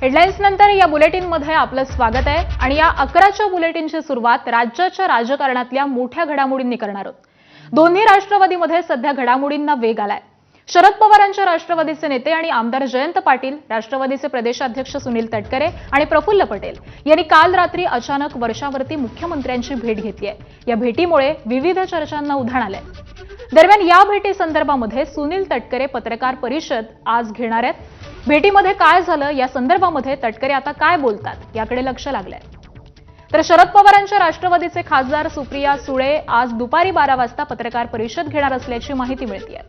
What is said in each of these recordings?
Headlines नंतर या बुलेटिनमध्ये आपलं स्वागत आहे आणि या 11च्या बुलेटिनची सुरुवात राज्याच्या राजकारणातल्या मोठ्या घडामोडींनी करणार आहोत। दोन्ही राष्ट्रवादीमध्ये सध्या घडामोडींना वेग आलाय। शरद पवारांच्या राष्ट्रवादीचे नेते आणि आमदार जयंत पाटील, राष्ट्रवादीचे प्रदेशाध्यक्ष सुनील तटकरे आणि प्रफुल्ल पटेल यांनी काल रात्री अचानक वर्षावरती मुख्यमंत्र्यांची भेट घेतली आहे। या भेटीमुळे विविध चर्चांना उधाण आलंय। दरम्यान या भेटी संदर्भामध्ये सुनील तटकरे पत्रकार परिषद आज घेणार आहेत। भेटीमध्ये काय झालं या संदर्भामध्ये तटकरे आता काय बोलतात याकडे लक्ष लागलंय। तर शरद पवारांच्या राष्ट्रवादीचे खासदार सुप्रिया सुळे आज दुपारी 12 वाजता पत्रकार परिषद घेणार असल्याची माहिती मिळतेय।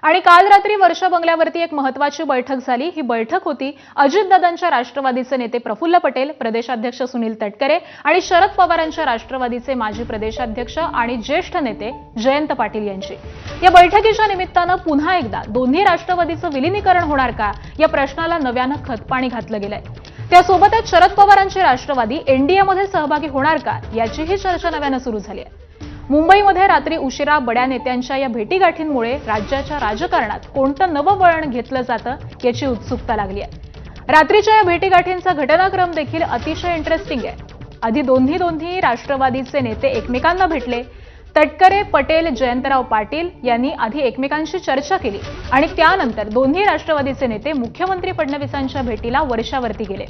आणि काल रात्री वर्षा बंगल्यावरती एक महत्त्वाची बैठक झाली। ही बैठक होती अजितदादांच्या राष्ट्रवादीचे नेते प्रफुल्ल पटेल, प्रदेशाध्यक्ष सुनील तटकरे आणि शरद पवारांच्या राष्ट्रवादीचे माजी प्रदेशाध्यक्ष आणि ज्येष्ठ नेते जयंत पाटील यांची। या बैठकीच्या निमित्तानं पुन्हा एकदा दोन्ही राष्ट्रवादीचं विलीनीकरण होणार का या प्रश्नाला नव्यानं खतपाणी घातलं गेलंय। त्यासोबतच शरद पवारांची राष्ट्रवादी एनडीएमध्ये सहभागी होणार का याचीही चर्चा नव्यानं सुरू झाली आहे। मुंबईमध्ये रात्री उशिरा बड्या नेत्यांच्या या भेटीगाठींमुळे राज्याच्या राजकारणात कोणतं नवं वळण घेतलं जातं याची उत्सुकता लागली आहे। रात्रीच्या या भेटीगाठींचा घटनाक्रम देखील अतिशय इंटरेस्टिंग आहे। आधी दोन्ही राष्ट्रवादीचे नेते एकमेकांना भेटले। तटकरे, पटेल, जयंतराव पाटील यांनी आधी एकमेकांशी चर्चा केली आणि त्यानंतर दोन्ही राष्ट्रवादीचे नेते मुख्यमंत्री फडणवीसांच्या भेटीला वर्षावरती गेले।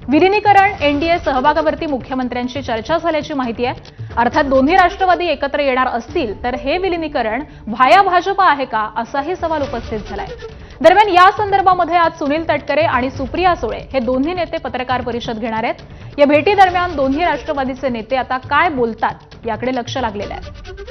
विलीनीकरण एनडीए सहभागावरती मुख्यमंत्र्यांशी चर्चा झाल्याची माहिती आहे। अर्थात दोन्ही राष्ट्रवादी एकत्र येणार असतील तर हे विलीनीकरण व्हाया भाजपा आहे का असाही सवाल उपस्थित झालाय। दरम्यान या संदर्भामध्ये आज सुनील तटकरे आणि सुप्रिया सुळे हे दोन्ही नेते पत्रकार परिषद घेणार आहेत। या भेटी दरम्यान दोन्ही राष्ट्रवादीचे नेते आता काय बोलतात याकडे लक्ष लागलेलं आहे।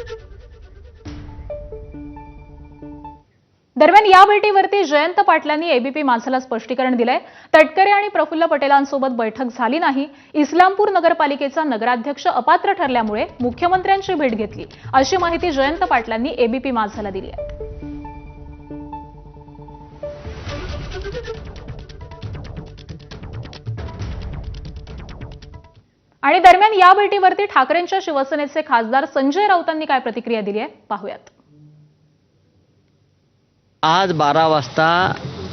दरम्यान या भेटीवरती जयंत पाटलांनी एबीपी माझाला स्पष्टीकरण दिलंय। तटकरे आणि प्रफुल्ल पटेलांसोबत बैठक झाली नाही। इस्लामपूर नगरपालिकेचा नगराध्यक्ष अपात्र ठरल्यामुळे मुख्यमंत्र्यांची भेट घेतली अशी माहिती जयंत पाटलांनी एबीपी माझाला दिली आहे। आणि दरम्यान या भेटीवरती ठाकरेंच्या शिवसेनेचे खासदार संजय राऊतांनी काय प्रतिक्रिया दिली आहे पाहूयात। आज 12 वाजता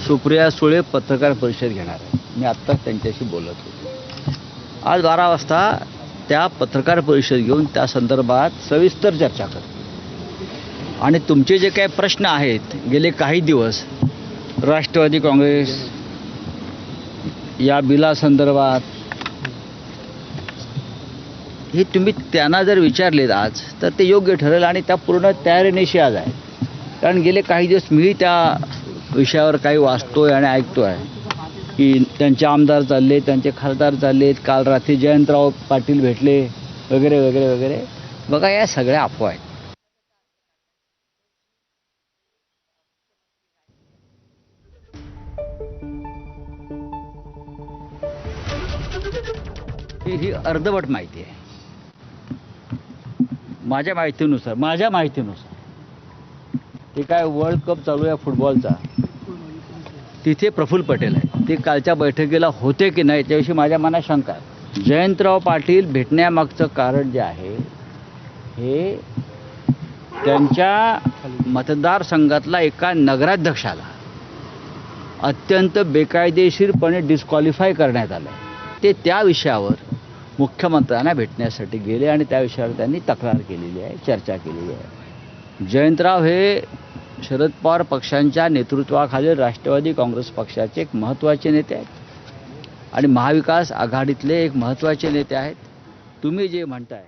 सुप्रिया सुळे पत्रकार परिषद घेणार आहे। मी आत्ताच त्यांच्याशी बोलत होतो। आज 12 वाजता त्या पत्रकार परिषद घेऊन त्या संदर्भात सविस्तर चर्चा करतील आणि तुमचे जे काही प्रश्न आहेत गेले काही दिवस राष्ट्रवादी काँग्रेस या बिलासंदर्भात हे तुम्ही त्यांना जर विचारलेत आज तर ते योग्य ठरेल आणि त्या पूर्ण तयारीनिशी आज आहे। कारण गेले काही दिवस मी त्या विषयावर काही वाचतोय आणि ऐकतोय की त्यांचे आमदार चालले, त्यांचे खासदार चाललेत, काल रात्री जयंतराव पाटील भेटले वगैरे वगैरे वगैरे। बघा या सगळ्या अफवा आहेत। ही अर्धवट माहिती आहे। माझ्या माहितीनुसार ते काय वर्ल्ड कप चालू आहे फुटबॉलचा, तिथे प्रफुल्ल पटेल आहे। ते कालच्या बैठकीला होते की नाही त्याविषयी माझ्या मनात शंका आहे। जयंतराव पाटील भेटण्यामागचं कारण जे आहे हे त्यांच्या मतदारसंघातला एका नगराध्यक्षाला अत्यंत बेकायदेशीरपणे डिस्क्वालिफाय करण्यात आलं। ते त्या विषयावर मुख्यमंत्र्यांना भेटण्यासाठी गेले आणि त्या विषयावर त्यांनी तक्रार केलेली आहे, चर्चा केलेली आहे। जयंतराव हे शरद पवार पक्षांच्या नेतृत्वाखाली राष्ट्रवादी काँग्रेस पक्षाचे एक महत्त्वाचे नेते आहेत आणि महाविकास आघाडीतले एक महत्त्वाचे नेते आहेत। तुम्ही जे म्हणताय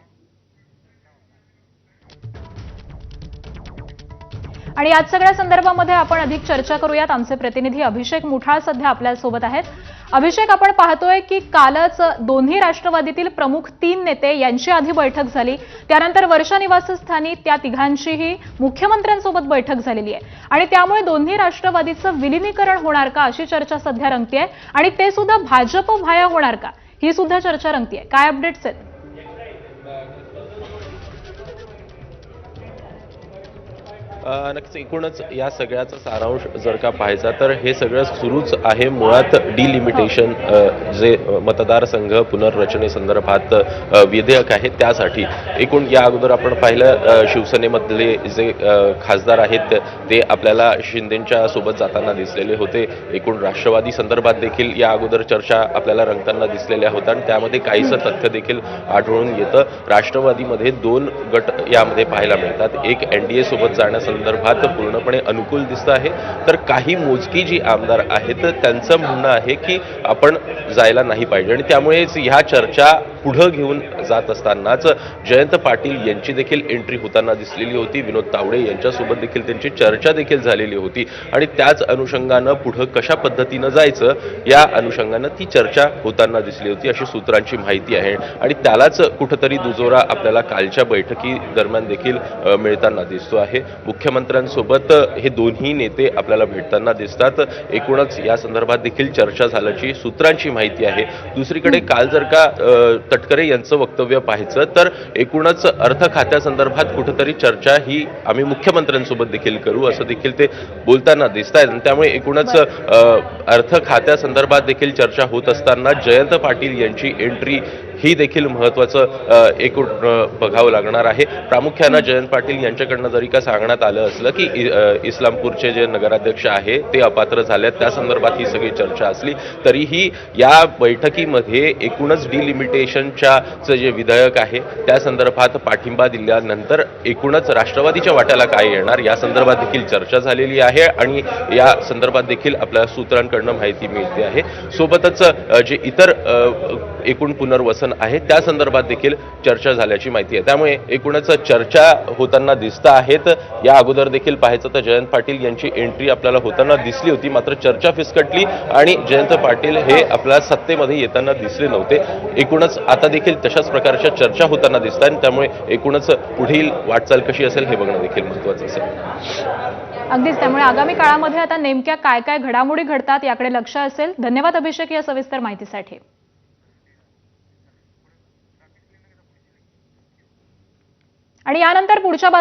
आणि या सगळ्या संदर्भामध्ये आपण अधिक चर्चा करूयात। आमचे प्रतिनिधी अभिषेक मुठाळ सध्या आपल्या सोबत आहेत। अभिषेक, आपण पाहतोय की कालच दोन्ही राष्ट्रवादीतील प्रमुख 3 नेते यांची आधी बैठक झाली, त्यानंतर वर्षा निवासस्थानी त्या तिघांचीही मुख्यमंत्र्यांसोबत बैठक झालेली आहे आणि त्यामुळे दोन्ही राष्ट्रवादीचं विलीनीकरण होणार का अशी चर्चा सध्या रंगतेय आणि ते सुद्धा भाजप व्हाया होणार का ही सुद्धा चर्चा रंगतेय। काय अपडेट्स आहेत? नक्कीच एकूणच या सगळ्याचा सारांश जर का पाहायचा तर हे सगळं सुरूच आहे. मुळात डिलिमिटेशन जे मतदारसंघ पुनर्रचनेसंदर्भात विधेयक आहे त्यासाठी एकूण या अगोदर आपण पाहिलं शिवसेनेमधले जे खासदार आहेत ते आपल्याला शिंदेंच्या सोबत जाताना दिसलेले होते. एकूण राष्ट्रवादी संदर्भात देखील या अगोदर चर्चा आपल्याला रंगताना दिसलेल्या होत्या आणि त्यामध्ये काहीसं तथ्य देखील आढळून येतं. राष्ट्रवादीमध्ये 2 गट यामध्ये पाहायला मिळतात. एक NDA सोबत जाण्यासंदर्भात पूर्णपणे अनुकूल दिसतं आहे, तर काही मोजकी जी आमदार आहेत त्यांचं म्हणणं आहे की आपण जायला नाही पाहिजे आणि त्यामुळेच ह्या चर्चा पुढं घेऊन जात असतानाच जयंत पाटील यांची देखील एंट्री होताना दिसलेली होती. विनोद तावडे यांच्यासोबत देखील त्यांची चर्चा देखील झालेली होती आणि त्याच अनुषंगानं पुढं कशा पद्धतीनं जायचं या अनुषंगानं ती चर्चा होताना दिसली होती अशी सूत्रांची माहिती आहे आणि त्यालाच कुठंतरी दुजोरा आपल्याला कालच्या बैठकी दरम्यान देखील मिळताना दिसतो आहे. मुख्यमंत्र्यांसोबत हे दोन्ही नेते आपल्याला भेटताना दिसतात. एकूणच या संदर्भात देखील चर्चा झाल्याची सूत्रांची माहिती आहे. दुसरीकडे काल जर का तटकरे यांचं वक्तव्य पाहायचं तर एकूणच अर्थ खात्यासंदर्भात कुठेतरी चर्चा ही आम्ही मुख्यमंत्र्यांसोबत देखील करू असं देखील ते बोलताना दिसत आहेत. त्यामुळे एकूणच अर्थ खात्यासंदर्भात देखील चर्चा होत असताना जयंत पाटील यांची एंट्री ही देखील महत्त्वाचं एकूण बघावं लागणार आहे. प्रामुख्यानं जयंत पाटील यांच्याकडनं जरी का सांगण्यात आलं असलं की इस्लामपूरचे जे नगराध्यक्ष आहे ते अपात्र झाले त्या संदर्भात ही सगळी चर्चा असली तरीही या बैठकीमध्ये एकूणच डिलिमिटेशनच्या जे विधेयक आहे त्या संदर्भात पाठिंबा दिल्यानंतर एकूणच राष्ट्रवादीच्या वाट्याला काय येणार या संदर्भात देखील चर्चा झालेली आहे आणि या संदर्भात देखील आपल्या सूत्रांकडनं माहिती मिळते आहे. सोबतच जे इतर एकूण पुनर्वसन आहे त्या संदर्भात देखील चर्चा झाल्याची माहिती आहे. त्यामुळे एकूणच चर्चा होताना दिसत आहेत. या अगोदर देखील पाहायचं तर जयंत पाटील यांची एंट्री आपल्याला होताना दिसली होती, मात्र चर्चा फिसकटली आणि जयंत पाटील हे आपल्या सत्तेमध्ये येताना दिसले नव्हते. एकूणच आता देखील तशाच प्रकारच्या चर्चा होताना दिसत आहेत. त्यामुळे एकूणच पुढील वाटचाल कशी असेल हे बघणं देखील महत्त्वाचं असेल. अगदीच, त्यामुळे आगामी काळामध्ये आता नेमक्या काय काय घडामोडी घडतात याकडे लक्ष असेल. धन्यवाद अभिषेक या सविस्तर माहितीसाठी. आणि यानंतर पुढच्या बातमी